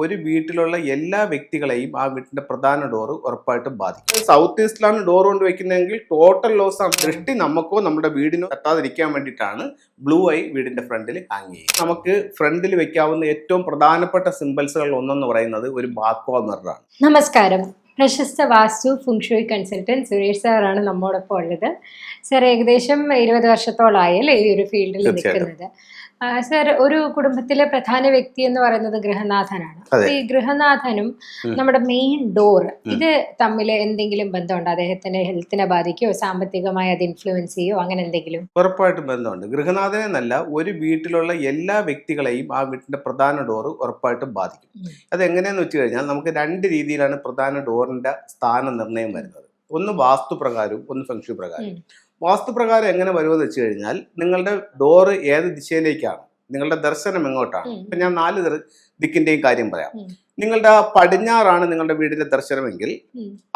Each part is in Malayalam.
ഒരു വീട്ടിലുള്ള എല്ലാ വ്യക്തികളെയും ആ വീട്ടിന്റെ പ്രധാന ഡോറ് ഉറപ്പായിട്ടും ബാധിക്കും. സൗത്ത് ഈസ്റ്റിലാണ് ഡോർ കൊണ്ട് വെക്കുന്നതെങ്കിൽ ടോട്ടൽ ലോസ് ആണ്. ദൃഷ്ടി നമുക്കോ നമ്മുടെ വീടിനോ തട്ടാതിരിക്കാൻ വേണ്ടിയിട്ടാണ് ബ്ലൂ ഐ വീടിന്റെ ഫ്രണ്ടിൽ ഹാങ് ചെയ്യുന്നത്. നമുക്ക് ഫ്രണ്ടിൽ വെക്കാവുന്ന ഏറ്റവും പ്രധാനപ്പെട്ട സിംബൽസുകൾ ഒന്നെന്ന് പറയുന്നത് ഒരു ബാക്കോ മിററാണ്. നമസ്കാരം. പ്രശസ്ത വാസ്തു ഫുങ്ഷുയി കൺസൾട്ടന്റ് സുരേഷ് സാറാണ് നമ്മോടൊപ്പം ഉള്ളത്. സാർ ഏകദേശം 20 വർഷത്തോളായല്ലേ ഈ ഒരു ഫീൽഡിൽ നിൽക്കുന്നത്. സർ, ഒരു കുടുംബത്തിലെ പ്രധാന വ്യക്തി എന്ന് പറയുന്നത് ഗൃഹനാഥനാണ്. ഈ ഗൃഹനാഥനും നമ്മുടെ മെയിൻ ഡോർ ഇത് തമ്മിൽ എന്തെങ്കിലും ബന്ധമുണ്ടോ? അദ്ദേഹത്തിന്റെ ഹെൽത്തിനെ ബാധിക്കോ, സാമ്പത്തികമായി അത് ഇൻഫ്ലുവൻസ് ചെയ്യോ, അങ്ങനെ എന്തെങ്കിലും? ഉറപ്പായിട്ടും ബന്ധമുണ്ട്. ഗൃഹനാഥനെ എന്നല്ല, ഒരു വീട്ടിലുള്ള എല്ലാ വ്യക്തികളെയും ആ വീട്ടിന്റെ പ്രധാന ഡോറ് ഉറപ്പായിട്ടും ബാധിക്കും. അത് എങ്ങനെയാന്ന് വെച്ച് കഴിഞ്ഞാൽ നമുക്ക് രണ്ട് രീതിയിലാണ് പ്രധാന ഡോറിന്റെ സ്ഥാന നിർണ്ണയം വരുന്നത്. ഒന്ന് വാസ്തുപ്രകാരവും ഒന്ന് ഫെങ്ഷു പ്രകാരവും. വാസ്തുപ്രകാരം എങ്ങനെ വരുമെന്ന് വെച്ച് കഴിഞ്ഞാൽ നിങ്ങളുടെ ഡോറ് ഏത് ദിശയിലേക്കാണ്, നിങ്ങളുടെ ദർശനം എങ്ങോട്ടാണ്. ഇപ്പൊ ഞാൻ 4 ദിക്കിന്റെയും കാര്യം പറയാം. നിങ്ങളുടെ പടിഞ്ഞാറാണ് നിങ്ങളുടെ വീടിന്റെ ദർശനമെങ്കിൽ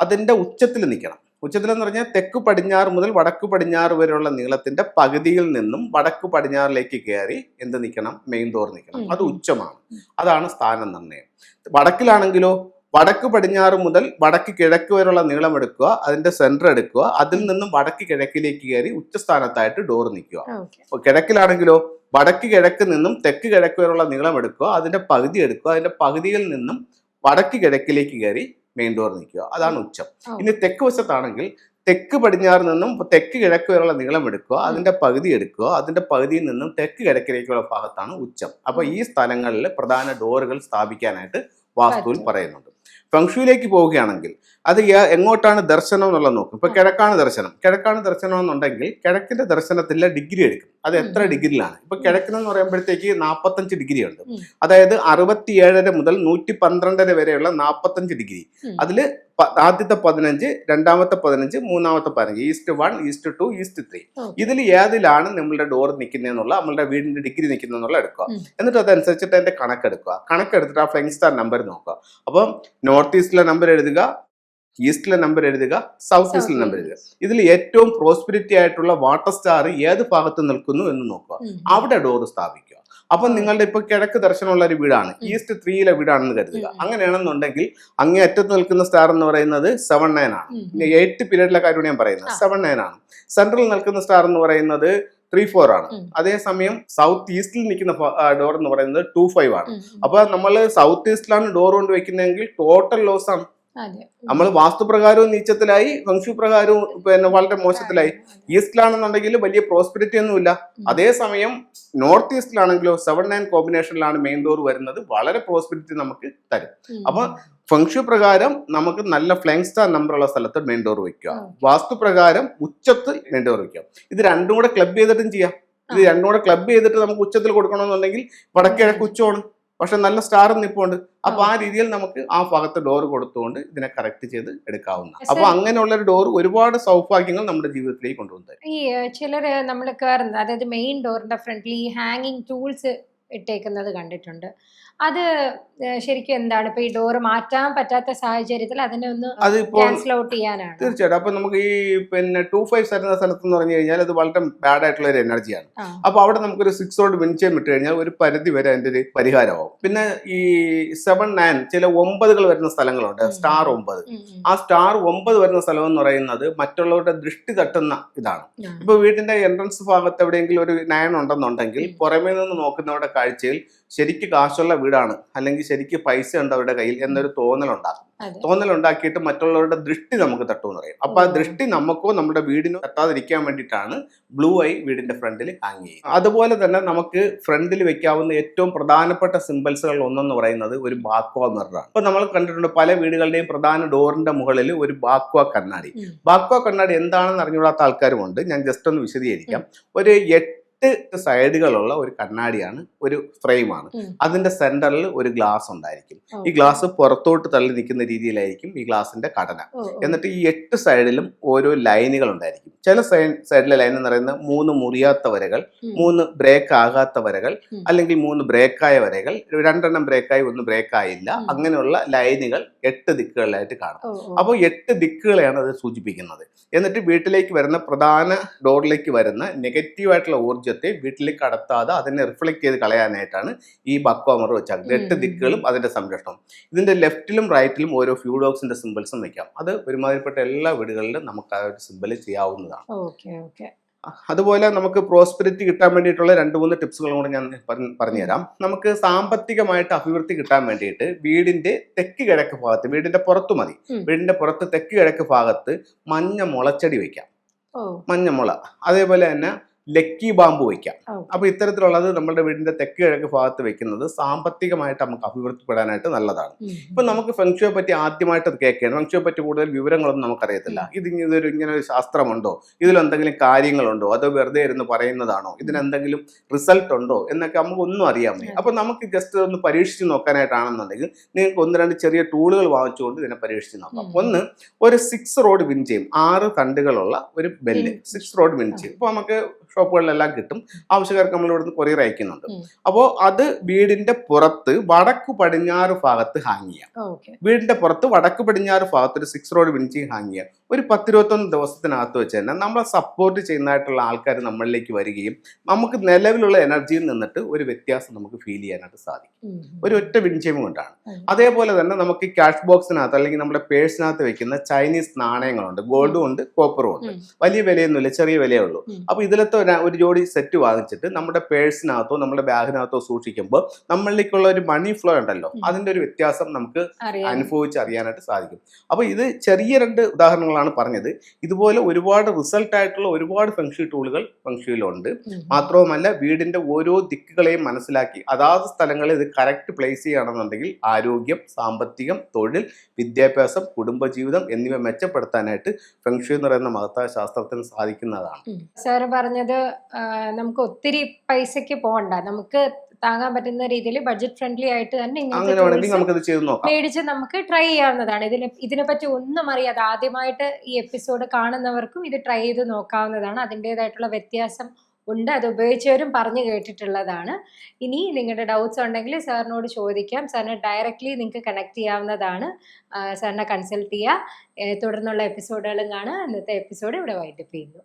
അതിന്റെ ഉച്ചത്തിൽ നിൽക്കണം. ഉച്ചത്തിൽ എന്ന് പറഞ്ഞാൽ തെക്ക് പടിഞ്ഞാറ് മുതൽ വടക്ക് പടിഞ്ഞാറ് വരെയുള്ള നീളത്തിന്റെ പകുതിയിൽ നിന്നും വടക്ക് പടിഞ്ഞാറിലേക്ക് കയറി എന്ത് നിൽക്കണം? മെയിൻ ഡോർ നിൽക്കണം. അത് ഉച്ചമാണ്. അതാണ് സ്ഥാന നിർണ്ണയം. വടക്കിലാണെങ്കിലോ വടക്ക് പടിഞ്ഞാറ് മുതൽ വടക്ക് കിഴക്ക് വരെയുള്ള നീളം എടുക്കുക, അതിന്റെ സെന്റർ എടുക്കുക, അതിൽ നിന്നും വടക്ക് കിഴക്കിലേക്ക് കയറി ഉച്ചസ്ഥാനത്തായിട്ട് ഡോർ നിൽക്കുക. അപ്പോൾ കിഴക്കിലാണെങ്കിലോ വടക്ക് കിഴക്ക് നിന്നും തെക്ക് കിഴക്ക് വരെയുള്ള നീളം എടുക്കുക, അതിന്റെ പകുതി എടുക്കുക, അതിന്റെ പകുതിയിൽ നിന്നും വടക്ക് കിഴക്കിലേക്ക് കയറി മെയിൻ ഡോർ നിൽക്കുക. അതാണ് ഉച്ചം. ഇനി തെക്ക് വശത്താണെങ്കിൽ തെക്ക് പടിഞ്ഞാറ് നിന്നും തെക്ക് കിഴക്ക് വരെയുള്ള നീളം എടുക്കുക, അതിന്റെ പകുതി എടുക്കുക, അതിന്റെ പകുതിയിൽ നിന്നും തെക്ക് കിഴക്കിലേക്കുള്ള ഭാഗത്താണ് ഉച്ചം. അപ്പൊ ഈ സ്ഥലങ്ങളിൽ പ്രധാന ഡോറുകൾ സ്ഥാപിക്കാനായിട്ട് വാസ്തുവിൽ പറയുന്നുണ്ട്. ഫെങ്ഷുയിലേക്ക് പോവുകയാണെങ്കിൽ അത് എങ്ങോട്ടാണ് ദർശനം എന്നുള്ളത് നോക്കും. ഇപ്പൊ കിഴക്കാണ് ദർശനം എന്നുണ്ടെങ്കിൽ കിഴക്കിന്റെ ദർശനത്തിലെ ഡിഗ്രി എടുക്കും. അത് എത്ര ഡിഗ്രിയിലാണ്? ഇപ്പൊ കിഴക്കിനെന്ന് പറയുമ്പോഴത്തേക്ക് 45 ഡിഗ്രി ഉണ്ട്. അതായത് 67 മുതൽ 112 വരെയുള്ള 45 ഡിഗ്രി. അതില് ആദ്യത്തെ 15, രണ്ടാമത്തെ 15, മൂന്നാമത്തെ 15, ഈസ്റ്റ് 1, ഈസ്റ്റ് 2, ഈസ്റ്റ് 3. ഇതിൽ ഏതിലാണ് നമ്മളുടെ ഡോർ നിൽക്കുന്നതെന്നുള്ള, നമ്മളുടെ വീടിന്റെ ഡിഗ്രി നിൽക്കുന്നതെന്നുള്ള എടുക്കുക. എന്നിട്ട് അതനുസരിച്ചിട്ട് അതിന്റെ കണക്കെടുത്തിട്ട് ആ ഫ്ലൈങ് സ്റ്റാർ നമ്പർ നോക്കുക. അപ്പം നോർത്ത് ഈസ്റ്റിലെ നമ്പർ എഴുതുക, ഈസ്റ്റിലെ നമ്പർ എഴുതുക, സൗത്ത് ഈസ്റ്റിലെ നമ്പർ എഴുതുക. ഇതിൽ ഏറ്റവും പ്രോസ്പിരിറ്റി ആയിട്ടുള്ള വാട്ടർ സ്റ്റാർ ഏത് ഭാഗത്ത് നിൽക്കുന്നു എന്ന് നോക്കുക. അവിടെ ഡോർ സ്ഥാപിക്കുക. അപ്പം നിങ്ങളുടെ ഇപ്പൊ കിഴക്ക് ദർശനമുള്ള ഒരു വീടാണ്, ഈസ്റ്റ് 3യിലെ വീടാണെന്ന് കരുതുക. അങ്ങനെയാണെന്നുണ്ടെങ്കിൽ അങ്ങേ അറ്റത്ത് നിൽക്കുന്ന സ്റ്റാർ എന്ന് പറയുന്നത് 7-9 ആണ്. 8th പീരീഡിലെ കാര്യമാണ് ഞാൻ പറയുന്നത്. 7-9 ആണ്. സെൻട്രൽ നിൽക്കുന്ന സ്റ്റാർ എന്ന് പറയുന്നത് 3-4 ആണ്. അതേസമയം സൗത്ത് ഈസ്റ്റിൽ നിൽക്കുന്ന ഡോർ എന്ന് പറയുന്നത് 2-5 ആണ്. അപ്പൊ നമ്മൾ സൗത്ത് ഈസ്റ്റിലാണ് ഡോർ കൊണ്ട് വെക്കുന്നതെങ്കിൽ ടോട്ടൽ ലോസ് ആണ്. നമ്മൾ വാസ്തുപ്രകാരവും നീച്ചത്തിലായി, ഫെങ്ഷു പ്രകാരവും വളരെ മോശത്തിലായി. ഈസ്റ്റിലാണെന്നുണ്ടെങ്കിൽ വലിയ പ്രോസ്പെരിറ്റി ഒന്നുമില്ല. അതേസമയം നോർത്ത് ഈസ്റ്റിലാണെങ്കിലോ 7-9 കോമ്പിനേഷനിലാണ് മെയിൻ ഡോർ വരുന്നത്. വളരെ പ്രോസ്പെരിറ്റി നമുക്ക് തരും. അപ്പൊ ഫെങ്ഷു പ്രകാരം നമുക്ക് നല്ല ഫ്ലൈങ് സ്റ്റാർ നമ്പറുള്ള സ്ഥലത്ത് മെയിൻ ഡോർ വെക്കുക. വാസ്തുപ്രകാരം ഉച്ചത്ത് മെയിൻ ഡോർ വെക്കുക. ഇത് രണ്ടും കൂടെ ക്ലബ് ചെയ്തിട്ടും ചെയ്യാം. ഇത് രണ്ടും കൂടെ ക്ലബ് ചെയ്തിട്ട് നമുക്ക് ഉച്ചത്തിൽ കൊടുക്കണമെന്നുണ്ടെങ്കിൽ വടക്കിഴക്ക് ഉച്ചമാണ്, പക്ഷെ നല്ല സ്റ്റാർ നിപ്പുണ്ട്. അപ്പൊ ആ രീതിയിൽ നമുക്ക് ആ ഭാഗത്ത് ഡോർ കൊടുത്തുകൊണ്ട് ഇതിനെ കറക്റ്റ് ചെയ്ത് എടുക്കാവുന്ന. അപ്പൊ അങ്ങനെയുള്ള ഒരു ഡോർ ഒരുപാട് സൗഭാഗ്യങ്ങൾ നമ്മുടെ ജീവിതത്തിലേക്ക് കൊണ്ടുവന്നു. ഈ ചിലര് നമ്മൾ കയറുന്നത്, അതായത് മെയിൻ ഡോറിന്റെ ഫ്രണ്ടിൽ ഈ ഹാങ്ങിങ് ടൂൾസ് ഇട്ടേക്കുന്നത് കണ്ടിട്ടുണ്ട്. അത് ശരിക്കും എന്താണ്? ഇപ്പൊ ഈ ഡോർ മാറ്റാൻ പറ്റാത്ത സാഹചര്യത്തിൽ അതിനെ ഒന്ന് ക്യാൻസൽ ഔട്ട് ചെയ്യാനാണ്. തീർച്ചയായിട്ടും. അപ്പൊ നമുക്ക് ഈ 2-5 വരുന്ന സ്ഥലത്ത് എന്ന് പറഞ്ഞു കഴിഞ്ഞാൽ അത് വളരെ ബാഡ് ആയിട്ടുള്ള ഒരു എനർജിയാണ്. അപ്പൊ അവിടെ നമുക്കൊരു 6 കൊണ്ട് വിൻചയം ഇട്ട് കഴിഞ്ഞാൽ ഒരു പരിധി വരെ അതിന്റെ ഒരു പരിഹാരമാവും. പിന്നെ ഈ 7-9 ചില 9 വരുന്ന സ്ഥലങ്ങളുണ്ട്. സ്റ്റാർ 9. ആ സ്റ്റാർ 9 വരുന്ന സ്ഥലം എന്ന് പറയുന്നത് മറ്റുള്ളവരുടെ ദൃഷ്ടി തട്ടുന്ന ഇതാണ്. ഇപ്പൊ വീടിന്റെ എൻട്രൻസ് ഭാഗത്ത് എവിടെയെങ്കിലും ഒരു 9 ഉണ്ടെന്നുണ്ടെങ്കിൽ പുറമേ നിന്ന് നോക്കുന്നവരുടെ കാഴ്ചയിൽ ശരിക്ക് കാശുള്ള വീടാണ്, അല്ലെങ്കിൽ ശരിക്ക് പൈസ ഉണ്ട് അവരുടെ കയ്യിൽ എന്നൊരു തോന്നലുണ്ടാക്കിയിട്ട് മറ്റുള്ളവരുടെ ദൃഷ്ടി നമുക്ക് തട്ടുമെന്ന് പറയും. അപ്പൊ ആ ദൃഷ്ടി നമുക്കോ നമ്മുടെ വീടിനോ തട്ടാതിരിക്കാൻ വേണ്ടിയിട്ടാണ് ബ്ലൂ ഐ വീടിന്റെ ഫ്രണ്ടിൽ ഹാങ് ചെയ്യുന്നത്. അതുപോലെ തന്നെ നമുക്ക് ഫ്രണ്ടിൽ വെക്കാവുന്ന ഏറ്റവും പ്രധാനപ്പെട്ട സിംബൽസുകൾ ഒന്നെന്ന് പറയുന്നത് ഒരു ബാക്കോ മിററാണ്. അപ്പൊ നമ്മൾ കണ്ടിട്ടുണ്ട് പല വീടുകളുടെയും പ്രധാന ഡോറിന്റെ മുകളിൽ ഒരു ബാക്കോ കണ്ണാടി. ബാക്കോ കണ്ണാടി എന്താണെന്ന് അറിഞ്ഞുകൂടാത്ത ആൾക്കാരുമുണ്ട്. ഞാൻ ജസ്റ്റ് ഒന്ന് വിശദീകരിക്കാം. ഒരു 8 സൈഡുകളുള്ള ഒരു കണ്ണാടിയാണ്, ഒരു ഫ്രെയിമാണ്. അതിന്റെ സെന്ററിൽ ഒരു ഗ്ലാസ് ഉണ്ടായിരിക്കും. ഈ ഗ്ലാസ് പുറത്തോട്ട് തള്ളി നിൽക്കുന്ന രീതിയിലായിരിക്കും ഈ ഗ്ലാസിന്റെ ഘടന. എന്നിട്ട് ഈ 8 സൈഡിലും ഓരോ ലൈനുകൾ ഉണ്ടായിരിക്കും. ചില സൈഡിലെ ലൈൻ എന്ന് പറയുന്നത് 3 മുറിയാത്ത വരകൾ, 3 ബ്രേക്ക് ആകാത്ത വരകൾ, അല്ലെങ്കിൽ 3 ബ്രേക്കായ വരകൾ, 2 ബ്രേക്കായി 1 ബ്രേക്കായില്ല. അങ്ങനെയുള്ള ലൈനുകൾ 8 ദിക്കുകളിലായിട്ട് കാണും. അപ്പോൾ 8 ദിക്കുകളെയാണ് അത് സൂചിപ്പിക്കുന്നത്. എന്നിട്ട് വീട്ടിലേക്ക് വരുന്ന പ്രധാന ഡോറിലേക്ക് വരുന്ന നെഗറ്റീവായിട്ടുള്ള ഊർജ്ജത്തെ ഊർജ്ജത്തെ വീട്ടിലേക്ക് കടത്താതെ അതിനെ റിഫ്ലക്ട് ചെയ്ത് കളയാനായിട്ടാണ് ഈ ബക്വാമർ വെച്ചാൽ 8 ദിക്കുകളും അതിന്റെ സംരക്ഷണം. ഇതിന്റെ ലെഫ്റ്റിലും റൈറ്റിലും ഓരോ ഫ്യൂഡോക്സിന്റെ സിമ്പിൾസും വെക്കാം. അത് ഒരുമാതിരിപ്പെട്ട എല്ലാ വീടുകളിലും നമുക്ക് ആ ഒരു സിമ്പിൾ ചെയ്യാവുന്നതാണ്. Okay okay. അതുപോലെ നമുക്ക് പ്രോസ്പെരിറ്റി കിട്ടാൻ വേണ്ടിയിട്ടുള്ള 2-3 ടിപ്സുകളും കൂടെ ഞാൻ പറഞ്ഞുതരാം. നമുക്ക് സാമ്പത്തികമായിട്ട് അഭിവൃദ്ധി കിട്ടാൻ വേണ്ടിയിട്ട് വീടിന്റെ തെക്ക് കിഴക്ക് ഭാഗത്ത്, വീടിന്റെ പുറത്തു മതി, വീടിന്റെ പുറത്ത് തെക്ക് കിഴക്ക് ഭാഗത്ത് മഞ്ഞ മുളച്ചെടി വയ്ക്കാം. മഞ്ഞ മുള. അതേപോലെ തന്നെ ലക്കി ബാമ്പു വയ്ക്കാം. അപ്പൊ ഇത്തരത്തിലുള്ളത് നമ്മുടെ വീടിന്റെ തെക്ക് കിഴക്ക് ഭാഗത്ത് വെക്കുന്നത് സാമ്പത്തികമായിട്ട് നമുക്ക് അഭിവൃദ്ധിപ്പെടാനായിട്ട് നല്ലതാണ്. ഇപ്പൊ നമുക്ക് ഫെങ്ഷുയെ പറ്റി ആദ്യമായിട്ട് കേൾക്കുകയാണ്. ഫെങ്ഷുയെ പറ്റി കൂടുതൽ വിവരങ്ങളൊന്നും നമുക്കറിയത്തില്ല. ഇങ്ങനെ ഒരു ശാസ്ത്രമുണ്ടോ, ഇതിലെന്തെങ്കിലും കാര്യങ്ങളുണ്ടോ, അതോ വെറുതെ ഇരുന്ന് പറയുന്നതാണോ, ഇതിനെന്തെങ്കിലും റിസൾട്ട് ഉണ്ടോ എന്നൊക്കെ നമുക്ക് ഒന്നും അറിയാൻ വയ്യ. അപ്പൊ നമുക്ക് ജസ്റ്റ് ഒന്ന് പരീക്ഷിച്ച് നോക്കാനായിട്ടാണെന്നുണ്ടെങ്കിൽ നിങ്ങൾക്ക് 1-2 ചെറിയ ടൂളുകൾ വാങ്ങിച്ചുകൊണ്ട് ഇതിനെ പരീക്ഷിച്ച് നോക്കാം. ഒന്ന്, ഒരു 6 റോഡ് വിൻചെയും 6 തണ്ടുകളുള്ള ഒരു ബെല്ല്, 6 റോഡ് വിൻചെയും. ഇപ്പൊ നമുക്ക് ഷോപ്പുകളിലെല്ലാം കിട്ടും. ആവശ്യക്കാർക്ക് നമ്മൾ ഇവിടുന്ന് കൊറിയർ അയക്കുന്നുണ്ട്. അപ്പോൾ അത് വീടിന്റെ പുറത്ത് വടക്ക് പടിഞ്ഞാറ് ഭാഗത്ത് ഹാങ് ചെയ്യാം. വീടിന്റെ പുറത്ത് വടക്ക് പടിഞ്ഞാറ് ഭാഗത്ത് ഒരു 6 റോഡ് വിൻചി ഹാങ് ചെയ്യാം. ഒരു 10-21 ദിവസത്തിനകത്ത് വെച്ച് തന്നെ നമ്മളെ സപ്പോർട്ട് ചെയ്യുന്നതായിട്ടുള്ള ആൾക്കാർ നമ്മളിലേക്ക് വരികയും നമുക്ക് നിലവിലുള്ള എനർജിയിൽ നിന്നിട്ട് ഒരു വ്യത്യാസം നമുക്ക് ഫീൽ ചെയ്യാനായിട്ട് സാധിക്കും. ഒരു ഒറ്റ വിൻചയം കൊണ്ടാണ്. അതേപോലെ തന്നെ നമുക്ക് ക്യാഷ് ബോക്സിനകത്ത് അല്ലെങ്കിൽ നമ്മുടെ പേഴ്സിനകത്ത് വെക്കുന്ന ചൈനീസ് നാണയങ്ങളുണ്ട്. ഗോൾഡും ഉണ്ട്, കോപ്പറും ഉണ്ട്. വലിയ വിലയൊന്നുമില്ല, ചെറിയ വിലയേ ഉള്ളൂ. അപ്പൊ ഇതിലത്തെ ഒരു ജോഡി സെറ്റ് വാങ്ങിച്ചിട്ട് നമ്മുടെ പേഴ്സിനകത്തോ നമ്മുടെ ബാഗിനകത്തോ സൂക്ഷിക്കുമ്പോൾ നമ്മളിലേക്കുള്ള ഒരു മണി ഫ്ലോ ഉണ്ടല്ലോ, അതിന്റെ ഒരു വ്യത്യാസം നമുക്ക് അനുഭവിച്ചറിയാനായിട്ട് സാധിക്കും. അപ്പൊ ഇത് ചെറിയ 2 ഉദാഹരണങ്ങളാണ് പറഞ്ഞത്. ഇതുപോലെ ഒരുപാട് റിസൾട്ട് ആയിട്ടുള്ള ഒരുപാട് ഫെങ്ഷി ടൂളുകൾ ഫെങ്ഷിയിലുണ്ട്. മാത്രവുമല്ല വീടിന്റെ ഓരോ ദിക്കുകളെയും മനസ്സിലാക്കി അതാത് സ്ഥലങ്ങളിൽ ഇത് കറക്റ്റ് പ്ലേസ് ചെയ്യുകയാണെന്നുണ്ടെങ്കിൽ ആരോഗ്യം, സാമ്പത്തികം, തൊഴിൽ, വിദ്യാഭ്യാസം, കുടുംബജീവിതം എന്നിവ മെച്ചപ്പെടുത്താനായിട്ട് ഫെങ്ഷി എന്ന് പറയുന്ന മഹത്തായ ശാസ്ത്രത്തിന് സാധിക്കുന്നതാണ്. സാറ് പറഞ്ഞത് നമുക്ക് ഒത്തിരി പൈസക്ക് പോകണ്ട, നമുക്ക് താങ്ങാൻ പറ്റുന്ന രീതിയിൽ ബഡ്ജറ്റ് ഫ്രണ്ട്ലി ആയിട്ട് തന്നെ മേടിച്ച് നമുക്ക് ട്രൈ ചെയ്യാവുന്നതാണ്. ഇതിനെപ്പറ്റി ഒന്നും അറിയാതെ ആദ്യമായിട്ട് ഈ എപ്പിസോഡ് കാണുന്നവർക്കും ഇത് ട്രൈ ചെയ്ത് നോക്കാവുന്നതാണ്. അതിൻ്റെതായിട്ടുള്ള വ്യത്യാസം ഉണ്ട്, അത് ഉപയോഗിച്ചവരും പറഞ്ഞു കേട്ടിട്ടുള്ളതാണ്. ഇനി നിങ്ങളുടെ ഡൗട്ട്സ് ഉണ്ടെങ്കിൽ സാറിനോട് ചോദിക്കാം. സാറിനെ ഡയറക്റ്റ്ലി നിങ്ങൾക്ക് കണക്ട് ചെയ്യാവുന്നതാണ്. സാറിനെ കൺസൾട്ട് ചെയ്യുക. തുടർന്നുള്ള എപ്പിസോഡുകളും കാണുക. ഇന്നത്തെ എപ്പിസോഡ് ഇവിടെ വൈൻഡപ്പ് ചെയ്യുന്നു.